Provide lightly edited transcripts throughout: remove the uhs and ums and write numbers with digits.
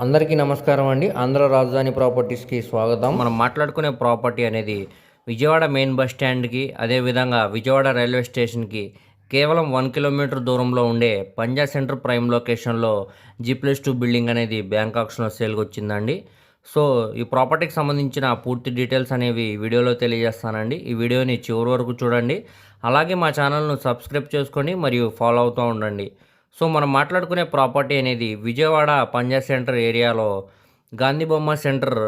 అందరికీ నమస్కారం అండి. ఆంధ్ర రాజధాని ప్రాపర్టీస్కి స్వాగతం. మనం మాట్లాడుకునే ప్రాపర్టీ అనేది విజయవాడ మెయిన్ బస్ స్టాండ్కి, అదేవిధంగా విజయవాడ రైల్వే స్టేషన్కి కేవలం 1 కిలోమీటర్ దూరంలో ఉండే పంజా సెంటర్ ప్రైమ్ లొకేషన్లో G+2 బిల్డింగ్ అనేది బ్యాంక్ ఆక్షన్లో సేల్కి వచ్చిందండి. సో ఈ ప్రాపర్టీకి సంబంధించిన పూర్తి డీటెయిల్స్ అనేవి వీడియోలో తెలియజేస్తానండి. ఈ వీడియోని చివరి వరకు చూడండి. అలాగే మా ఛానల్ను సబ్స్క్రైబ్ చేసుకోండి మరియు ఫాలో అవుతూ ఉండండి. సో మనం మాట్లాడుకునే ప్రాపర్టీ అనేది విజయవాడ పంజా సెంటర్ ఏరియాలో గాంధీ బొమ్మ సెంటర్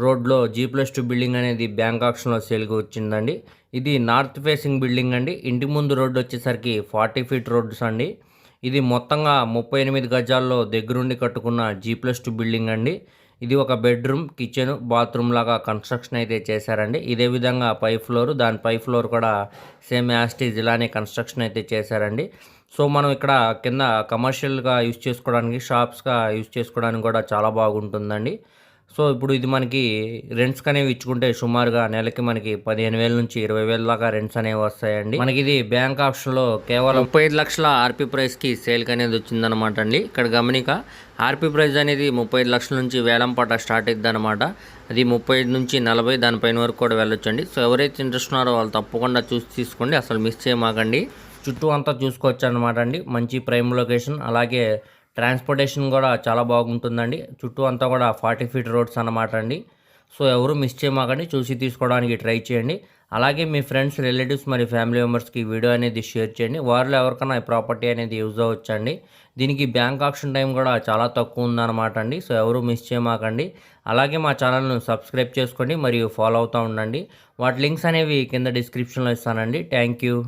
రోడ్లో G+2 బిల్డింగ్ అనేది బ్యాంక్ ఆక్షన్లో సేల్కి వచ్చిందండి. ఇది నార్త్ ఫేసింగ్ బిల్డింగ్ అండి. ఇంటి ముందు రోడ్డు వచ్చేసరికి 40 ఫీట్ రోడ్స్ అండి. ఇది మొత్తంగా 38 గజాల్లో దగ్గరుండి కట్టుకున్న G+2 బిల్డింగ్ అండి. ఇది ఒక బెడ్రూమ్, కిచెన్, బాత్రూమ్ లాగా కన్స్ట్రక్షన్ అయితే చేశారండి. ఇదే విధంగా పై ఫ్లోర్, దాని పై ఫ్లోర్ కూడా సేమ్ యాస్టీజ్ ఇలానే కన్స్ట్రక్షన్ అయితే చేశారండి. సో మనం ఇక్కడ కింద కమర్షియల్గా యూజ్ చేసుకోవడానికి, షాప్స్గా యూజ్ చేసుకోవడానికి కూడా చాలా బాగుంటుందండి. సో ఇప్పుడు ఇది మనకి రెంట్స్కి అనేవి ఇచ్చుకుంటే సుమారుగా నెలకి మనకి 15,000 నుంచి 20,000 దాకా రెంట్స్ అనేవి వస్తాయండి. మనకి ఇది బ్యాంక్ ఆప్షన్లో కేవలం 35 లక్షల ఆర్పీ ప్రైస్కి సేల్కి అనేది వచ్చిందనమాట అండి. ఇక్కడ గమనిక ఆర్పీ ప్రైస్ అనేది 35 లక్షల నుంచి వేలంపాట స్టార్ట్ అవుతుంది అనమాట. అది 35 నుంచి 40 దానిపైన వరకు కూడా వెళ్ళొచ్చండి. సో ఎవరైతే ఇంట్రెస్ట్ ఉన్నారో వాళ్ళు తప్పకుండా చూసి తీసుకోండి, అసలు మిస్ చేయమాకండి. చుట్టూ అంతా చూసుకోవచ్చు అనమాట అండి. మంచి ప్రైమ్ లొకేషన్, అలాగే ట్రాన్స్పోర్టేషన్ కూడా చాలా బాగుంటుందండి. చుట్టూ అంతా కూడా 40 ఫీట్ రోడ్స్ అన్నమాట అండి. సో ఎవరు మిస్ చేయమాకండి, చూసి తీసుకోవడానికి ట్రై చేయండి. అలాగే మీ ఫ్రెండ్స్, రిలేటివ్స్ మరియు ఫ్యామిలీ మెంబర్స్కి వీడియో అనేది షేర్ చేయండి. వారిలో ఎవరికైనా ఈ ప్రాపర్టీ అనేది యూజ్ అవ్వచ్చండి. దీనికి బ్యాంక్ ఆప్షన్ టైం కూడా చాలా తక్కువ ఉందన్నమాట అండి. సో ఎవరు మిస్ చేయమాకండి. అలాగే మా ఛానల్ను సబ్స్క్రైబ్ చేసుకోండి మరియు ఫాలో అవుతూ ఉండండి. వాటి లింక్స్ అనేవి కింద డిస్క్రిప్షన్లో ఇస్తానండి. Thank you.